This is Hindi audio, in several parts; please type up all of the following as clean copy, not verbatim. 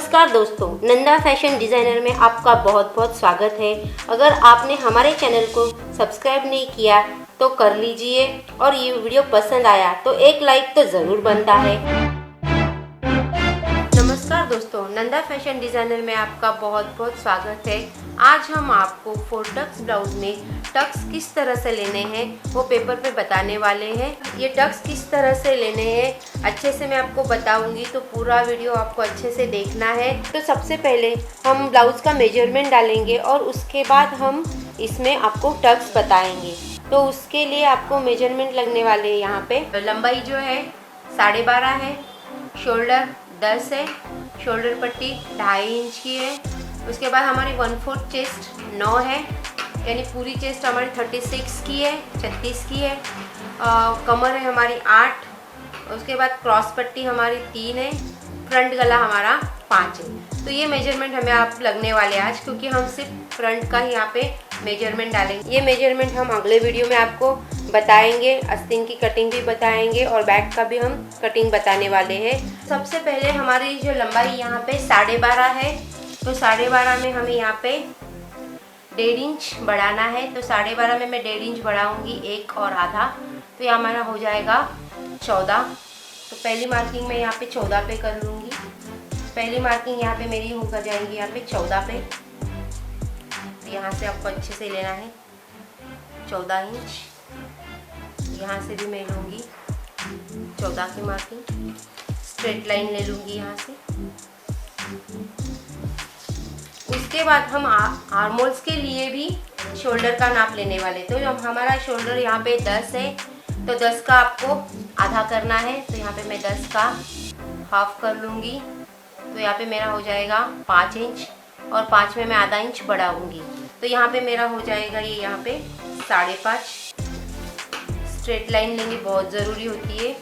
नमस्कार दोस्तों, नंदा फैशन डिज़ाइनर में आपका बहुत बहुत स्वागत है। अगर आपने हमारे चैनल को सब्सक्राइब नहीं किया तो कर लीजिए और ये वीडियो पसंद आया तो एक लाइक तो ज़रूर बनता है। नमस्कार दोस्तों, नंदा फैशन डिज़ाइनर में आपका बहुत बहुत स्वागत है। आज हम आपको 4 टक्स ब्लाउज में टक्स किस तरह से लेने हैं वो पेपर पे बताने वाले हैं। ये टक्स किस तरह से लेने हैं अच्छे से मैं आपको बताऊंगी, तो पूरा वीडियो आपको अच्छे से देखना है। तो सबसे पहले हम ब्लाउज का मेजरमेंट डालेंगे और उसके बाद हम इसमें आपको टक्स बताएंगे। तो उसके लिए आपको मेजरमेंट लगने वाले हैं। यहाँ पे लंबाई जो है 12.5 है, शोल्डर 10 है, शोल्डर पट्टी 2.5 इंच की है। उसके बाद हमारी 1/4 चेस्ट 9 है, यानी पूरी चेस्ट हमारी 36 की है, 36 की है। कमर है हमारी 8। उसके बाद क्रॉस पट्टी हमारी 3 है, फ्रंट गला हमारा 5 है। तो ये मेजरमेंट हमें आप लगने वाले आज, क्योंकि हम सिर्फ फ्रंट का ही यहाँ पे मेजरमेंट डालेंगे। ये मेजरमेंट हम अगले वीडियो में आपको बताएंगे, आस्तीन की कटिंग भी बताएंगे और बैक का भी हम कटिंग बताने वाले हैं। सबसे पहले हमारी जो लंबाई यहाँ पे 12.5 है, तो 12.5 में हमें यहाँ पे 1.5 इंच बढ़ाना है। तो 12.5 में मैं 1.5 इंच बढ़ाऊंगी, 1 और आधा, तो ये हमारा हो जाएगा 14। तो पहली मार्किंग मैं यहाँ पे 14 पे कर लूँगी। पहली मार्किंग यहाँ पे मेरी हो जाएंगी यहाँ पे 14 पे। यहाँ से आपको अच्छे से लेना है 14 इंच। यहाँ से भी मैं लूँगी 14 की मार्किंग, स्ट्रेट लाइन ले लूँगी यहाँ से। उसके बाद हम आर्मोल्स के लिए भी शोल्डर का नाप लेने वाले। तो जब हमारा शोल्डर यहाँ पे 10 है, तो 10 का आपको आधा करना है। तो यहाँ पे मैं 10 का हाफ कर लूँगी। तो यहाँ पे मेरा हो जाएगा 5 इंच और 5 में मैं आधा इंच बढ़ाऊँगी। तो यहाँ पे मेरा हो जाएगा ये यहाँ पे 5.5। स्ट्रेट लाइन लेनी बहुत ज़रूरी होती है,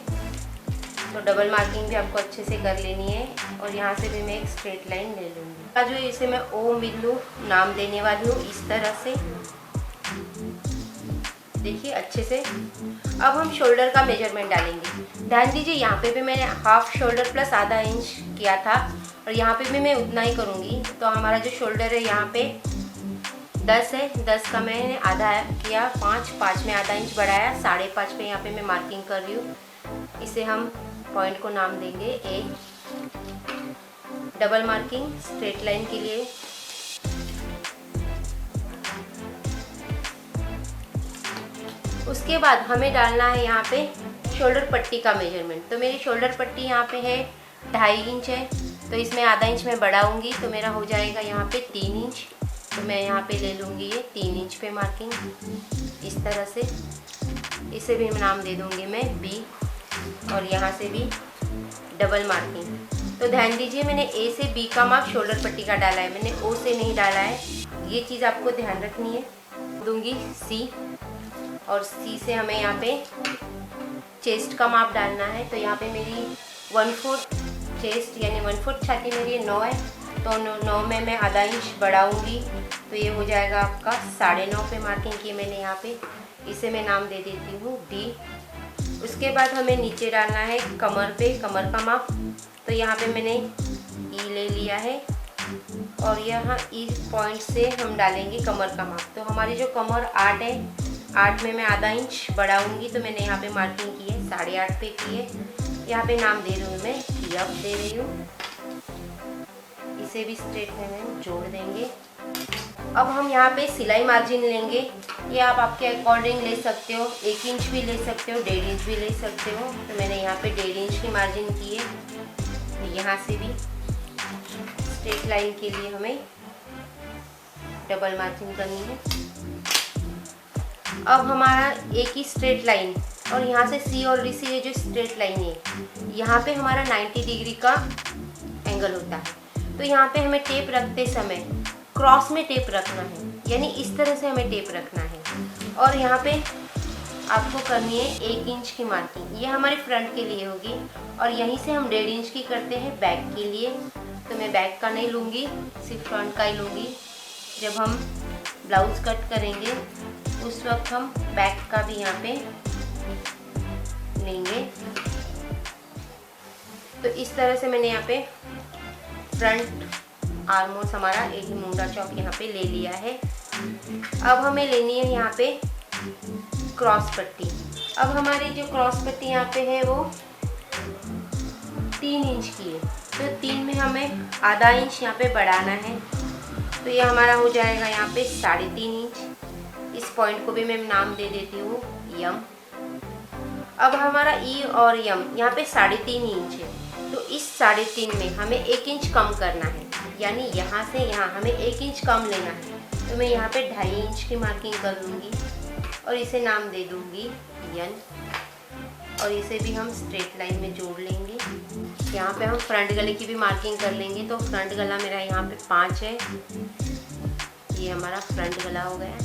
तो डबल मार्किंग भी आपको अच्छे से कर लेनी है। और यहाँ से भी मैं एक स्ट्रेट लाइन ले लूँगी। जो इसे मैं ओ बिंदु नाम देने वाली हूँ, इस तरह से देखिए अच्छे से। अब हम शोल्डर का मेजरमेंट डालेंगे। ध्यान दीजिए, यहाँ पे भी मैंने हाफ शोल्डर प्लस आधा इंच किया था और यहाँ पे भी मैं उतना ही करूँगी। तो हमारा जो शोल्डर है यहाँ पे 10 है, 10 का मैंने आधा किया, 5 में आधा इंच बढ़ाया, 5.5 पे यहाँ पे मैं मार्किंग कर रही हूँ। इसे हम पॉइंट को नाम देंगे ए। डबल मार्किंग स्ट्रेट लाइन के लिए। उसके बाद हमें डालना है यहाँ पे शोल्डर पट्टी का मेजरमेंट। तो मेरी शोल्डर पट्टी यहाँ पे है 2.5 इंच है, तो इसमें आधा इंच मैं बढ़ाऊंगी, तो मेरा हो जाएगा यहाँ पे 3 इंच। तो मैं यहाँ पे ले लूँगी ये 3 इंच पे मार्किंग, इस तरह से। इसे भी नाम दे दूँगी मैं बी, और यहाँ से भी डबल मार्किंग। तो ध्यान दीजिए, मैंने ए से बी का माप शोल्डर पट्टी का डाला है, मैंने ओ से नहीं डाला है। ये चीज़ आपको ध्यान रखनी है। दूँगी सी, और सी से हमें यहाँ पे चेस्ट का माप डालना है। तो यहाँ पे मेरी 1/4 चेस्ट यानी 1/4 छाती मेरी 9 है, तो 9 में मैं आधा इंच बढ़ाऊँगी। तो ये हो जाएगा आपका 9.5 पे मार्किंग की मैंने यहाँ पे। इसे मैं नाम दे देती हूँ डी। उसके बाद हमें नीचे डालना है कमर पे, कमर का माप। तो यहाँ पे मैंने ई ले लिया है और यहाँ ई पॉइंट से हम डालेंगे कमर का माप। तो हमारी जो कमर 8 है, 8 में मैं आधा इंच बढ़ाऊँगी। तो मैंने यहाँ पे मार्किंग की है 8.5 पे की है। यहाँ पे नाम दे रही हूँ मैं एफ दे रही हूँ। इसे भी स्ट्रेट में जोड़ देंगे। अब हम यहाँ पे सिलाई मार्जिन लेंगे। ये आप आपके अकॉर्डिंग ले सकते हो, 1 इंच भी ले सकते हो, 1.5 इंच भी ले सकते हो। तो मैंने यहाँ पे 1.5 इंच की मार्जिन की है। तो यहाँ से भी स्ट्रेट लाइन के लिए हमें डबल मार्जिन करनी है। अब हमारा एक ही स्ट्रेट लाइन, और यहाँ से सी और डी से ये जो स्ट्रेट लाइन है, यहाँ पे हमारा 90 डिग्री का एंगल होता है। तो यहाँ पे हमें टेप रखते समय क्रॉस में टेप रखना है, यानी इस तरह से हमें टेप रखना है। और यहाँ पे आपको करनी है 1 इंच की मार्किंग। ये हमारे फ्रंट के लिए होगी, और यहीं से हम 1.5 इंच की करते हैं बैक के लिए। तो मैं बैक का नहीं लूँगी, सिर्फ फ्रंट का ही लूँगी। जब हम ब्लाउज कट करेंगे उस वक्त हम बैक का भी यहाँ पे लेंगे। तो इस तरह से मैंने यहाँ पे फ्रंट ऑलमोस्ट हमारा एडी मुंडा चौक यहाँ पे ले लिया है। अब हमें लेनी है यहाँ पे क्रॉस पट्टी। अब हमारी जो क्रॉस पट्टी यहाँ पे है वो 3 इंच की है, तो 3 में हमें आधा इंच यहाँ पे बढ़ाना है, तो ये हमारा हो जाएगा यहाँ पे 3.5 इंच। इस पॉइंट को भी मैं नाम दे देती हूँ यम। अब हमारा ई और यम यहाँ पे 3.5 इंच है, तो इस 3.5 में हमें 1 इंच कम करना है, यानी यहाँ से यहाँ हमें 1 इंच कम लेना है। तो मैं यहाँ पे 2.5 इंच की मार्किंग कर लूँगी और इसे नाम दे दूँगी यन, और इसे भी हम स्ट्रेट लाइन में जोड़ लेंगे। यहाँ पे हम फ्रंट गले की भी मार्किंग कर लेंगे, तो फ्रंट गला मेरा यहाँ पे 5 है, ये हमारा फ्रंट गला हो गया।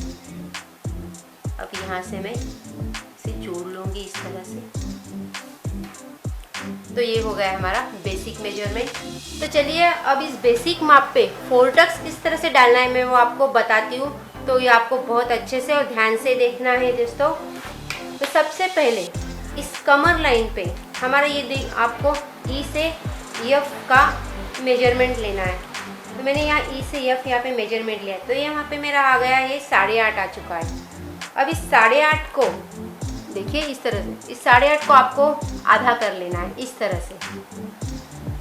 अब यहाँ से मैं इसे जोड़ लूँगी इस तरह से, तो ये हो गया हमारा बेसिक मेजरमेंट। तो चलिए अब इस बेसिक माप पे फोर टक्स किस तरह से डालना है मैं वो आपको बताती हूँ। तो ये आपको बहुत अच्छे से और ध्यान से देखना है दोस्तों। तो सबसे पहले इस कमर लाइन पे हमारा ये आपको ई से एफ का मेजरमेंट लेना है। तो मैंने यहाँ ई से एफ यहाँ पे मेजरमेंट लिया, तो ये यहाँ पे मेरा आ गया है 8.5 आ चुका है। अब इस 8.5 को देखिए इस तरह से, इस 8.5 को आपको आधा कर लेना है इस तरह से।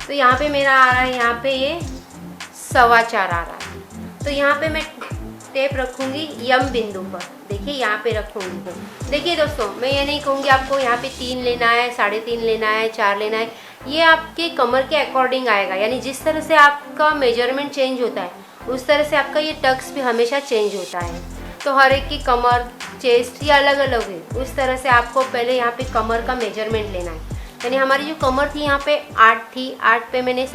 तो यहाँ पे मेरा आ रहा है यहाँ पे ये 4.25 आ रहा है। तो यहाँ पे मैं टेप रखूँगी यम बिंदु पर, देखिए यहाँ पे रखूँगी। देखिए दोस्तों, मैं ये नहीं कहूँगी आपको यहाँ पे 3 लेना है, 3.5 लेना है, 4 लेना है, ये आपके कमर के अकॉर्डिंग आएगा। यानी जिस तरह से आपका मेजरमेंट चेंज होता है उस तरह से आपका ये टक्स भी हमेशा चेंज होता है। तो हर एक की कमर, चेस्ट ये अलग अलग है, उस तरह से आपको पहले यहाँ पे कमर का मेजरमेंट लेना है। यानी हमारी जो कमर थी यहाँ पे 8 थी, 8 पे मैंने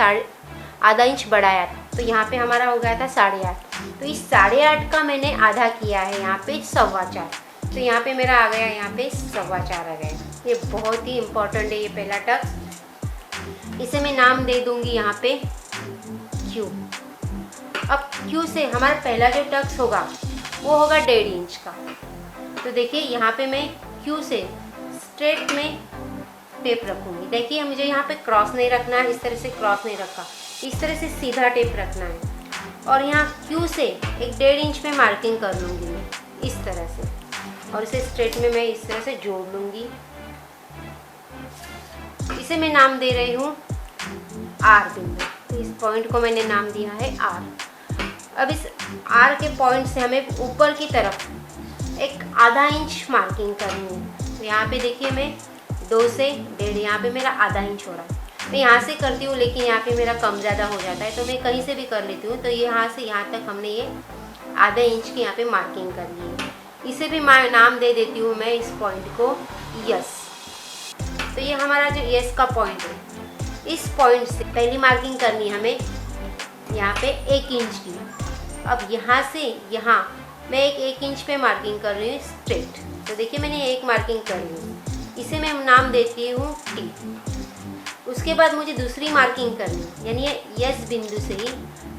आधा इंच बढ़ाया था, तो यहाँ पे हमारा हो गया था 8.5। तो इस 8.5 का मैंने आधा किया है यहाँ पे 4.25, तो यहाँ पे मेरा आ गया यहाँ पे 4.25 आ गया। ये बहुत ही इम्पोर्टेंट है ये पहला टक्स। इसे मैं नाम दे दूँगी यहाँ पे क्यू। अब क्यू से हमारा पहला जो टक्स होगा वो होगा 1.5 इंच का। तो देखिए यहाँ पे मैं क्यू से स्ट्रेट में टेप रखूँगी। देखिए मुझे यहाँ पे क्रॉस नहीं रखना है, इस तरह से क्रॉस नहीं रखा, इस तरह से सीधा टेप रखना है। और यहाँ क्यू से एक 1.5 इंच में मार्किंग कर लूँगी मैं इस तरह से, और इसे स्ट्रेट में मैं इस तरह से जोड़ लूँगी। इसे मैं नाम दे रही हूँ आर बिंदु। तो इस पॉइंट को मैंने नाम दिया है आर। अब इस आर के पॉइंट से हमें ऊपर की तरफ एक आधा इंच मार्किंग करनी है। तो यहाँ पे देखिए मैं 2 से 1.5, यहाँ पे मेरा आधा इंच हो रहा है। मैं यहाँ से करती हूँ लेकिन यहाँ पे मेरा कम ज़्यादा हो जाता है, तो मैं कहीं से भी कर लेती हूँ। तो यहाँ से यहाँ तक हमने ये आधा इंच की यहाँ पे मार्किंग कर ली है। इसे भी नाम दे देती हूँ मैं इस पॉइंट को यस। तो ये हमारा जो यस का पॉइंट है, इस पॉइंट से पहली मार्किंग करनी है हमें यहाँ पे 1 इंच की। अब यहाँ से यहाँ मैं 1 इंच पे मार्किंग कर रही हूँ स्ट्रेट। तो देखिए मैंने एक मार्किंग कर ली, इसे मैं नाम देती हूँ टी। उसके बाद मुझे दूसरी मार्किंग करनी, यानी यस बिंदु से ही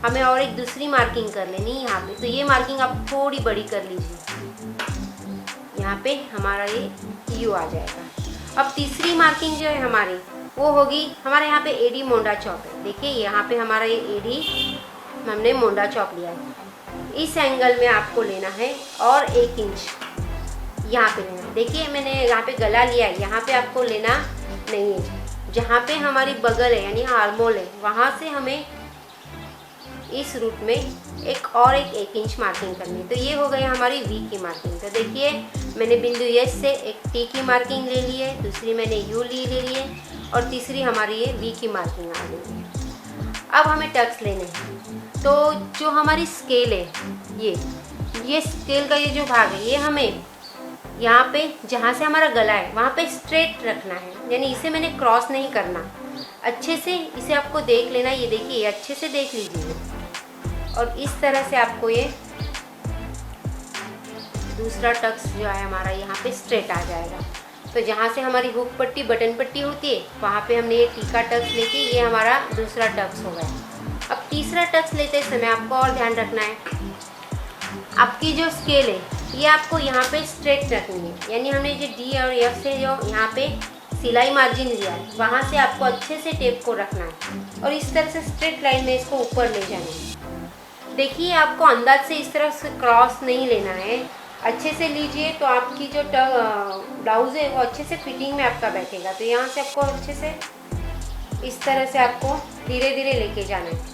हमें और एक दूसरी मार्किंग कर लेनी है यहाँ पे। तो ये मार्किंग आप थोड़ी बड़ी कर लीजिए, यहाँ पे हमारा ये यू आ जाएगा। अब तीसरी मार्किंग जो है हमारी वो होगी, हमारे यहाँ पे एडी मोंडा चौक है। देखिए यहाँ पे हमारा ये एडी हमने मोंडा चौक लिया है, इस एंगल में आपको लेना है और 1 इंच यहाँ पे लेना। देखिए मैंने यहाँ पे गला लिया है, यहाँ पे आपको लेना नहीं है। जहाँ पे हमारी बगल है यानी आर्मोल है, वहाँ से हमें इस रूट में एक इंच मार्किंग करनी है। तो ये हो गई हमारी वी की मार्किंग। तो देखिए मैंने बिंदु एस से एक टी की मार्किंग ले ली है, दूसरी मैंने यू ले ली है, और तीसरी हमारी ये वी की मार्किंग आ गई है। अब हमें टक्स लेने हैं। तो जो हमारी स्केल है, ये स्केल का ये जो भाग है, ये हमें यहाँ पे जहाँ से हमारा गला है वहाँ पे स्ट्रेट रखना है, यानी इसे मैंने क्रॉस नहीं करना। अच्छे से इसे आपको देख लेना, ये देखिए ये अच्छे से देख लीजिए, और इस तरह से आपको ये दूसरा टक्स जो है हमारा यहाँ पे स्ट्रेट आ जाएगा। तो जहाँ से हमारी हुक पट्टी, बटन पट्टी होती है, वहाँ पे हमने ये टीका टक्स लेके ये हमारा दूसरा टक्स हो गया। अब तीसरा टक्स लेते समय आपको और ध्यान रखना है, आपकी जो स्केल है ये आपको यहाँ पे स्ट्रेट रखनी है। यानी हमने जो डी और एफ से जो यहाँ पे सिलाई मार्जिन लिया है, वहाँ से आपको अच्छे से टेप को रखना है। और इस तरह से स्ट्रेट लाइन में इसको ऊपर ले जाना है। देखिए आपको अंदाज से इस तरह से क्रॉस नहीं लेना है, अच्छे से लीजिए तो आपकी जो ब्लाउज़ है वो अच्छे से फिटिंग में आपका बैठेगा। तो यहाँ से आपको अच्छे से इस तरह से आपको धीरे धीरे लेके जाना है।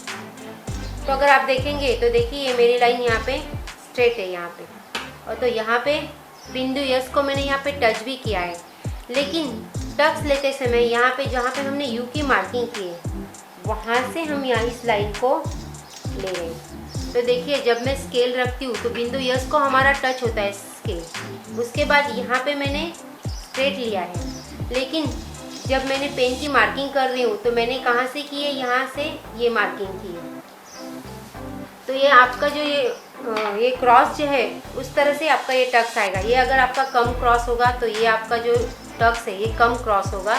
तो अगर आप देखेंगे तो देखिए ये मेरी लाइन यहाँ पे स्ट्रेट है यहाँ पे, और तो यहाँ पे बिंदु यस को मैंने यहाँ पे टच भी किया है, लेकिन टक्स लेते समय यहाँ पे जहाँ पे हमने यू की मार्किंग की है वहाँ से हम यहाँ इस लाइन को ले रहे हैं। तो देखिए जब मैं स्केल रखती हूँ तो बिंदु यस को हमारा टच होता है स्केल, उसके बाद यहाँ पे मैंने स्ट्रेट लिया है, लेकिन जब मैंने पेन की मार्किंग कर रही हूँ तो मैंने कहाँ से की है, यहाँ से ये मार्किंग की है। तो ये आपका जो ये क्रॉस जो है उस तरह से आपका ये टक्स आएगा। ये अगर आपका कम क्रॉस होगा तो ये आपका जो टक्स है ये कम क्रॉस होगा,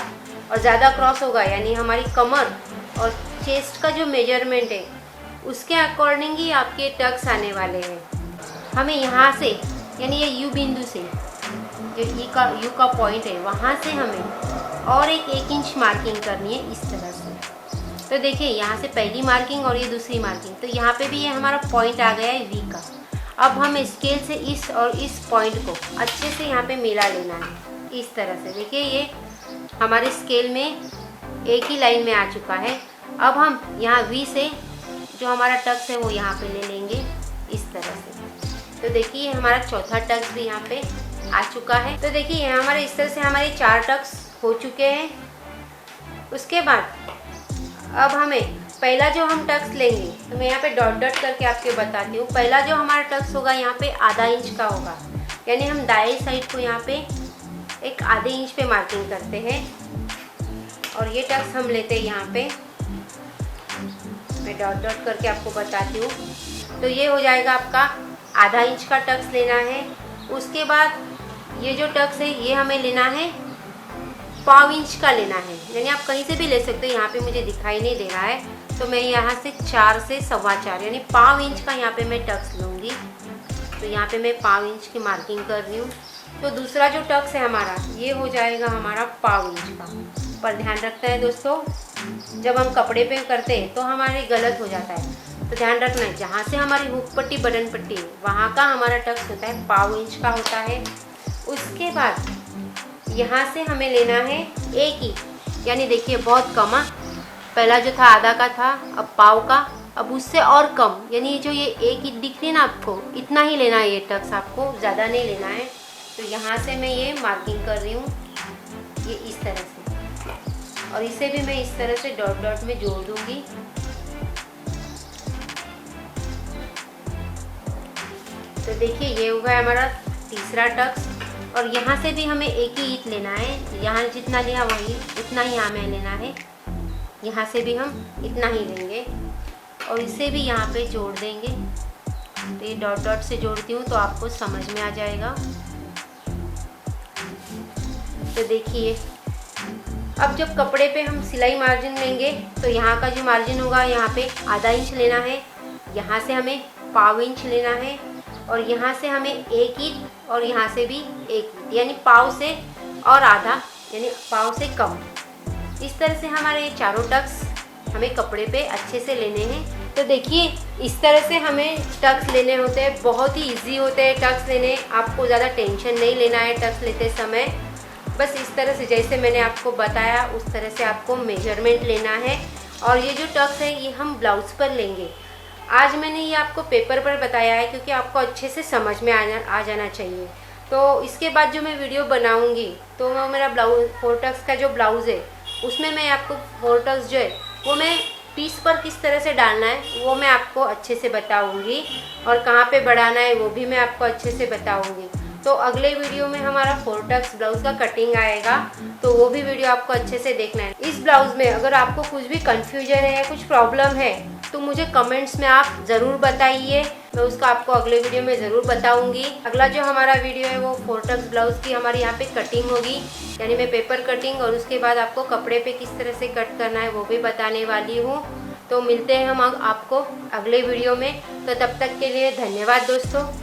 और ज़्यादा क्रॉस होगा यानी हमारी कमर और चेस्ट का जो मेजरमेंट है उसके अकॉर्डिंग ही आपके टक्स आने वाले हैं। हमें यहाँ से यानी ये यू बिंदु से जो यू का पॉइंट है वहाँ से हमें और एक इंच मार्किंग करनी है इस तरह से। तो देखिए यहाँ से पहली मार्किंग और ये दूसरी मार्किंग, तो यहाँ पे भी ये हमारा पॉइंट आ गया है वी का। अब हमें स्केल से इस और इस पॉइंट को अच्छे से यहाँ पे मिला लेना है इस तरह से। देखिए ये हमारे स्केल में एक ही लाइन में आ चुका है। अब हम यहाँ वी से जो हमारा टक्स है वो यहाँ पे ले लेंगे इस तरह से। तो देखिए हमारा चौथा टक्स भी यहाँ पे आ चुका है। तो देखिए हमारे इस तरह से हमारे 4 टक्स हो चुके हैं। उसके बाद अब हमें पहला जो हम टक्स लेंगे तो मैं यहाँ पे डॉट डॉट करके आपको बताती हूँ। पहला जो हमारा टक्स होगा यहाँ पे आधा इंच का होगा, यानी हम दाएं साइड को यहाँ पे एक आधे इंच पे मार्किंग करते हैं, और ये टक्स हम लेते हैं यहाँ पे, मैं डॉट डॉट करके आपको बताती हूँ। तो ये हो जाएगा आपका आधा इंच का टक्स लेना है। उसके बाद ये जो टक्स है ये हमें लेना है पाव इंच का लेना है, यानी आप कहीं से भी ले सकते हो। यहाँ पे मुझे दिखाई नहीं दे रहा है तो मैं यहाँ से 4 से 4.25 यानी पाव इंच का यहाँ पे मैं टक्स लूँगी। तो यहाँ पे मैं पाव इंच की मार्किंग कर रही हूँ। तो दूसरा जो टक्स है हमारा ये हो जाएगा हमारा पाव इंच का। पर ध्यान रखना है दोस्तों, जब हम कपड़े पे करते हैं तो हमारे गलत हो जाता है। तो ध्यान रखना है जहाँ से हमारी हुक पट्टी बटन पट्टी है वहाँ का हमारा टक्स होता है पाव इंच का होता है। उसके बाद यहाँ से हमें लेना है 1 इंच, यानी देखिए बहुत कम है, पहला जो था आधा का था अब पाव का, अब उससे और कम, यानी जो ये 1 इंच दिख रही है ना आपको इतना ही लेना है ये टक्स, आपको ज़्यादा नहीं लेना है। तो यहाँ से मैं ये मार्किंग कर रही हूँ ये इस तरह से, और इसे भी मैं इस तरह से डॉट डॉट में जोड़ दूँगी। तो देखिए ये हुआ हमारा तीसरा टक्स, और यहाँ से भी हमें 1 ही इंच लेना है। यहाँ जितना लिया वही उतना ही हमें लेना है, यहाँ से भी हम इतना ही लेंगे और इसे भी यहाँ पे जोड़ देंगे। तो ये डॉट डॉट से जोड़ती हूँ तो आपको समझ में आ जाएगा। तो देखिए अब जब कपड़े पे हम सिलाई मार्जिन लेंगे तो यहाँ का जो मार्जिन होगा यहाँ पे आधा इंच लेना है, यहाँ से हमें पाव इंच लेना है, और यहाँ से हमें 1 इंच और यहाँ से भी 1 इंच, यानी पाव से और आधा यानी पाव से कम। इस तरह से हमारे ये चारों टक्स हमें कपड़े पे अच्छे से लेने हैं। तो देखिए इस तरह से हमें टक्स लेने होते हैं, बहुत ही इजी होते हैं टक्स लेने। आपको ज़्यादा टेंशन नहीं लेना है टक्स लेते समय, बस इस तरह से जैसे मैंने आपको बताया उस तरह से आपको मेजरमेंट लेना है। और ये जो टक्स है ये हम ब्लाउज़ पर लेंगे। आज मैंने ये आपको पेपर पर बताया है क्योंकि आपको अच्छे से समझ में आ जाना चाहिए। तो इसके बाद जो मैं वीडियो बनाऊंगी तो वो मेरा ब्लाउज 4 टक्स का जो ब्लाउज़ है उसमें मैं आपको 4 टक्स जो है वो मैं पीस पर किस तरह से डालना है वो मैं आपको अच्छे से बताऊंगी, और कहाँ पे बढ़ाना है वो भी मैं आपको अच्छे से बताऊंगी। तो अगले वीडियो में हमारा 4 टक्स ब्लाउज़ का कटिंग आएगा, तो वो भी वीडियो आपको अच्छे से देखना है। इस ब्लाउज़ में अगर आपको कुछ भी कन्फ्यूजन है या कुछ प्रॉब्लम है तो मुझे कमेंट्स में आप ज़रूर बताइए, मैं उसका आपको अगले वीडियो में ज़रूर बताऊंगी। अगला जो हमारा वीडियो है वो 4 टक्स ब्लाउज़ की हमारी यहाँ पे कटिंग होगी, यानी मैं पेपर कटिंग, और उसके बाद आपको कपड़े पे किस तरह से कट करना है वो भी बताने वाली हूँ। तो मिलते हैं हम आपको अगले वीडियो में। तो तब तक के लिए धन्यवाद दोस्तों।